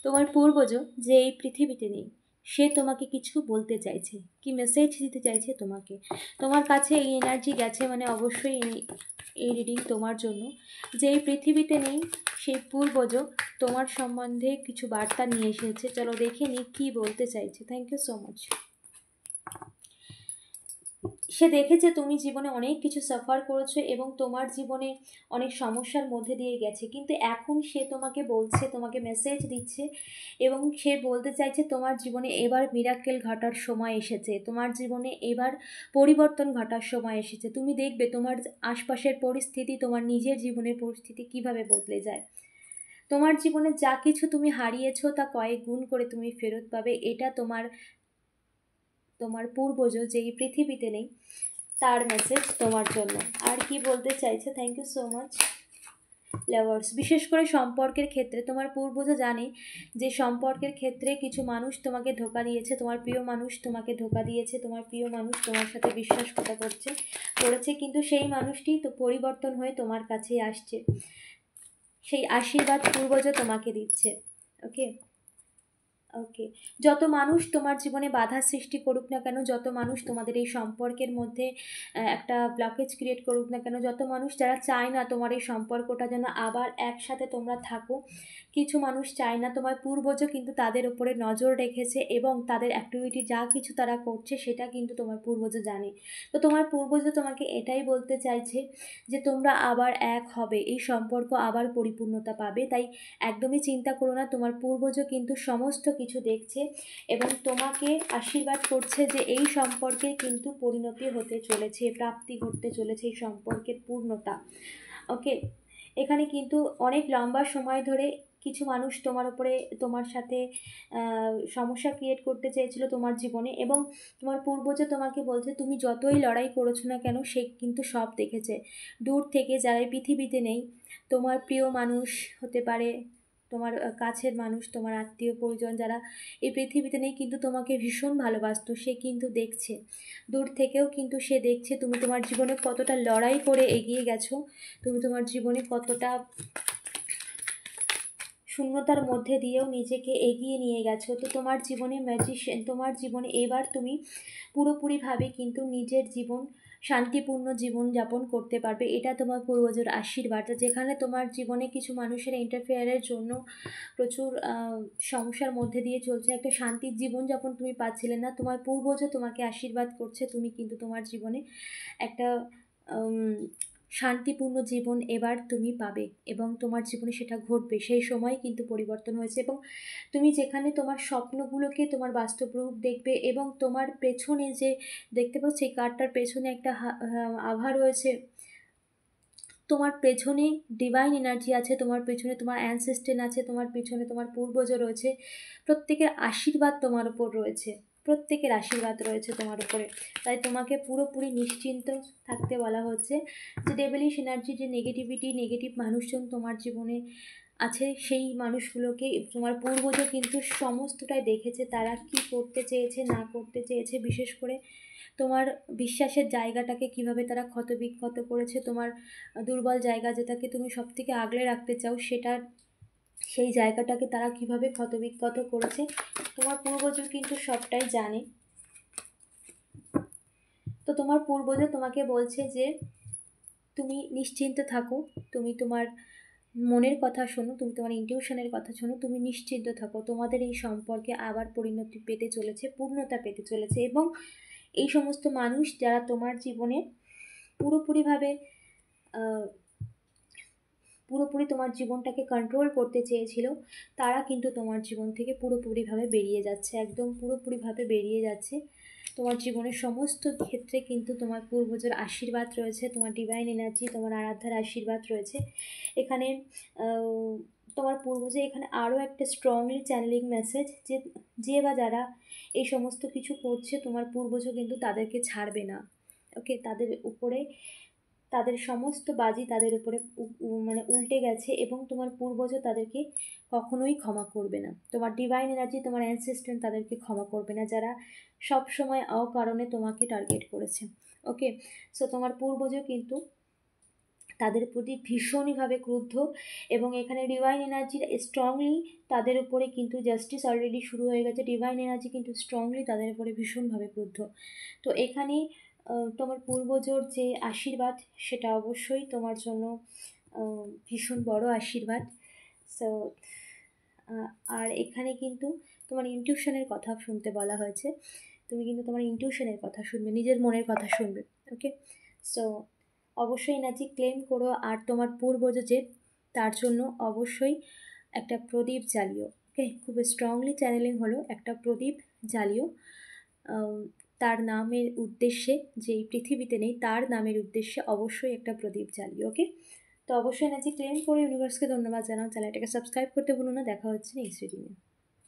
তোমার পূর্বজ যে এই পৃথিবীতে নেই, সে তোমাকে কিছু বলতে চাইছে, কি মেসেজ দিতে চাইছে তোমাকে। তোমার কাছে এই এনার্জি গেছে, মানে অবশ্যই এই রিডিং তোমার জন্য। যে এই পৃথিবীতে নেই সেই পূর্বজ তোমার সম্বন্ধে কিছু বার্তা নিয়ে এসেছে। চলো দেখে নিই কী বলতে চাইছে। Thank you so much. সে দেখেছে তুমি জীবনে অনেক কিছু সাফার করেছো এবং তোমার জীবনে অনেক সমস্যার মধ্যে দিয়ে গেছে, কিন্তু এখন সে তোমাকে বলছে, তোমাকে মেসেজ দিচ্ছে এবং সে বলতে চাইছে তোমার জীবনে এবার মিরাকেল ঘটার সময় এসেছে, তোমার জীবনে এবার পরিবর্তন ঘটার সময় এসেছে। তুমি দেখবে তোমার আশপাশের পরিস্থিতি, তোমার নিজের জীবনের পরিস্থিতি কিভাবে বদলে যায়। তোমার জীবনে যা কিছু তুমি হারিয়েছো তা কয়েক গুণ করে তুমি ফেরত পাবে। এটা তোমার তোমার পূর্বজ যে এই পৃথিবীতে নেই তার মেসেজ তোমার জন্য। আর কি বলতে চাইছে? Thank you so much. Lovers, বিশেষ করে সম্পর্কের ক্ষেত্রে তোমার পূর্বজ জানে যে সম্পর্কের ক্ষেত্রে কিছু মানুষ তোমাকে ধোঁকা দিয়েছে, তোমার প্রিয় মানুষ তোমাকে ধোঁকা দিয়েছে, তোমার প্রিয় মানুষ তোমার সাথে বিশ্বাসঘাতকতা করেছে, কিন্তু সেই মানুষটি তো পরিবর্তন হয়ে তোমার কাছেই আসছে। সেই আশীর্বাদ পূর্বজ তোমাকে দিচ্ছে। ওকে ওকে, যত মানুষ তোমার জীবনে বাধা সৃষ্টি করুক না কেন, যত মানুষ তোমাদের এই সম্পর্কের মধ্যে একটা ব্লকেজ ক্রিয়েট করুক না কেন, যত মানুষ যারা চায় না তোমার এই সম্পর্কটা যেন আবার একসাথে তোমরা থাকো, কিছু মানুষ চায় না, তোমার পূর্বজও কিন্তু তাদের উপরে নজর রেখেছে এবং তাদের অ্যাক্টিভিটি যা কিছু তারা করছে সেটা কিন্তু তোমার পূর্বজ জানে। তো তোমার পূর্বজ তোমাকে এটাই বলতে চাইছে যে তোমরা আবার এক হবে, এই সম্পর্ক আবার পরিপূর্ণতা পাবে। তাই একদমই চিন্তা করো না, তোমার পূর্বজ কিন্তু সমস্ত কিছু দেখছে এবং তোমাকে আশীর্বাদ করছে যে এই সম্পর্কে কিন্তু পরিণতি হতে চলেছে, প্রাপ্তি ঘটতে চলেছে, এই সম্পর্কের পূর্ণতা। ওকে, এখানে কিন্তু অনেক লম্বা সময় ধরে কিছু মানুষ তোমার উপরে, তোমার সাথে সমস্যা ক্রিয়েট করতে চেয়েছিল তোমার জীবনে, এবং তোমার পূর্বজ তোমাকে বলছে তুমি যতই লড়াই করেছো না কেন সে কিন্তু সব দেখেছে দূর থেকে। যারা এই পৃথিবীতে নেই, তোমার প্রিয় মানুষ হতে পারে, তোমার কাছের মানুষ, তোমার আত্মীয় পরিজন যারা এই পৃথিবীতে নেই কিন্তু তোমাকে ভীষণ ভালোবাসতো, সে কিন্তু দেখছে দূর থেকেও, কিন্তু সে দেখছে তুমি তোমার জীবনে কতটা লড়াই করে এগিয়ে গেছো, তুমি তোমার জীবনে কতটা শূন্যতার মধ্যে দিয়েও নিজেকে এগিয়ে নিয়ে গেছো। তো তোমার জীবনে ম্যাজিশিয়ান, তোমার জীবনে এবার তুমি পুরোপুরিভাবে কিন্তু নিজের জীবন, শান্তিপূর্ণ জীবন যাপন করতে পারবে। এটা তোমার পূর্বজের আশীর্বাদ। যেখানে তোমার জীবনে কিছু মানুষের ইন্টারফেয়ারের জন্য প্রচুর সমস্যার মধ্যে দিয়ে চলছে, একটা শান্তির জীবনযাপন তুমি পাচ্ছিলে না, তোমার পূর্বজ তোমাকে আশীর্বাদ করছে তুমি কিন্তু তোমার জীবনে একটা শান্তিপূর্ণ জীবন এবার তুমি পাবে এবং তোমার জীবনে সেটা ঘটবে। সেই সময় কিন্তু পরিবর্তন হয়েছে এবং তুমি যেখানে তোমার স্বপ্নগুলোকে তোমার বাস্তব রূপ দেখবে এবং তোমার পেছনে যে দেখতে পাচ্ছ এই কার্ডটার পেছনে একটা আভা রয়েছে, তোমার পেছনে ডিভাইন এনার্জি আছে, তোমার পেছনে তোমার অ্যানসেস্টর আছে, তোমার পেছনে তোমার পূর্বজ রয়েছে, প্রত্যেকের আশীর্বাদ তোমার উপর রয়েছে, প্রত্যেকের আশীর্বাদ রয়েছে তোমার উপরে। তাই তোমাকে পুরোপুরি নিশ্চিন্ত থাকতে বলা হচ্ছে যে ডেভিলিশ এনার্জি, যে নেগেটিভিটি, নেগেটিভ মানুষজন তোমার জীবনে আছে, সেই মানুষগুলোকে তোমার পূর্বজ কিন্তু সমস্তটাই দেখেছে, তারা কি করতে চেয়েছে না করতে চেয়েছে, বিশেষ করে তোমার বিশ্বাসের জায়গাটাকে কিভাবে তারা ক্ষতবিক্ষত করেছে, তোমার দুর্বল জায়গা যেটাকে তুমি সবথেকে আগলে রাখতে চাও সেটার, সেই জায়গাটাকে তারা কিভাবে ক্ষতবিক্ষত করেছে, তোমার পূর্বজ কিন্তু সবটাই জানে। তো তোমার পূর্বজ তোমাকে বলছে যে তুমি নিশ্চিন্ত থাকো, তুমি তোমার মনের কথা শোনো, তুমি তোমার ইনটিউশনের কথা শোনো, তুমি নিশ্চিন্ত থাকো, তোমাদের এই সম্পর্কে আবার পরিণতি পেতে চলেছে, পূর্ণতা পেতে চলেছে। এবং এই সমস্ত মানুষ যারা তোমার জীবনে পুরোপুরিভাবে পুরোপুরি তোমার জীবনটাকে কন্ট্রোল করতে চেয়েছিল, তারা কিন্তু তোমার জীবন থেকে পুরোপুরিভাবে বেরিয়ে যাচ্ছে, একদম পুরোপুরিভাবে বেরিয়ে যাচ্ছে। তোমার জীবনের সমস্ত ক্ষেত্রে কিন্তু তোমার পূর্বজের আশীর্বাদ রয়েছে, তোমার ডিভাইন এনার্জি, তোমার আরাধ্যার আশীর্বাদ রয়েছে। এখানে তোমার পূর্বজে এখানে আরও একটা স্ট্রংলি চ্যানেলিং মেসেজ যে বা যারা এই সমস্ত কিছু করছে, তোমার পূর্বজও কিন্তু তাদেরকে ছাড়বে না। ওকে, তাদের উপরে তাদের সমস্ত বাজি তাদের উপরে মানে উল্টে গেছে এবং তোমার পূর্বজও তাদেরকে কখনোই ক্ষমা করবে না। তোমার ডিভাইন এনার্জি, তোমার অ্যানসেস্টর তাদেরকে ক্ষমা করবে না, যারা সব সময় অকারণে তোমাকে টার্গেট করেছে। ওকে, সো তোমার পূর্বজও কিন্তু তাদের প্রতি ভীষণইভাবে ক্রুদ্ধ, এবং এখানে ডিভাইন এনার্জি স্ট্রংলি তাদের উপরে কিন্তু জাস্টিস অলরেডি শুরু হয়ে গেছে। ডিভাইন এনার্জি কিন্তু স্ট্রংলি তাদের উপরে ভীষণভাবে ক্রুদ্ধ। তো এখানে তোমার পূর্বজোর যে আশীর্বাদ সেটা অবশ্যই তোমার জন্য ভীষণ বড় আশীর্বাদ। সো আর এখানে কিন্তু তোমার ইনটিউশনের কথা শুনতে বলা হয়েছে। তুমি কিন্তু তোমার ইনটিউশনের কথা শুনবে, নিজের মনের কথা শুনবে। ওকে, সো অবশ্যই এনার্জি ক্লেম করো। আর তোমার পূর্বজ যে, তার জন্য অবশ্যই একটা প্রদীপ জ্বালিও। ওকে, খুব স্ট্রংলি চ্যানেলিং হলো, একটা প্রদীপ জ্বালিও তার নামের উদ্দেশ্যে, যে এই পৃথিবীতে নেই তার নামের উদ্দেশ্যে অবশ্যই একটা প্রদীপ জ্বালিও। ওকে, তো অবশ্যই এনার্জি ক্লেম করে ইউনিভার্সকে ধন্যবাদ জানাও। চ্যানেলটাকে সাবস্ক্রাইব করতে ভুলো না। দেখা হচ্ছে নেক্সট ভিডিও।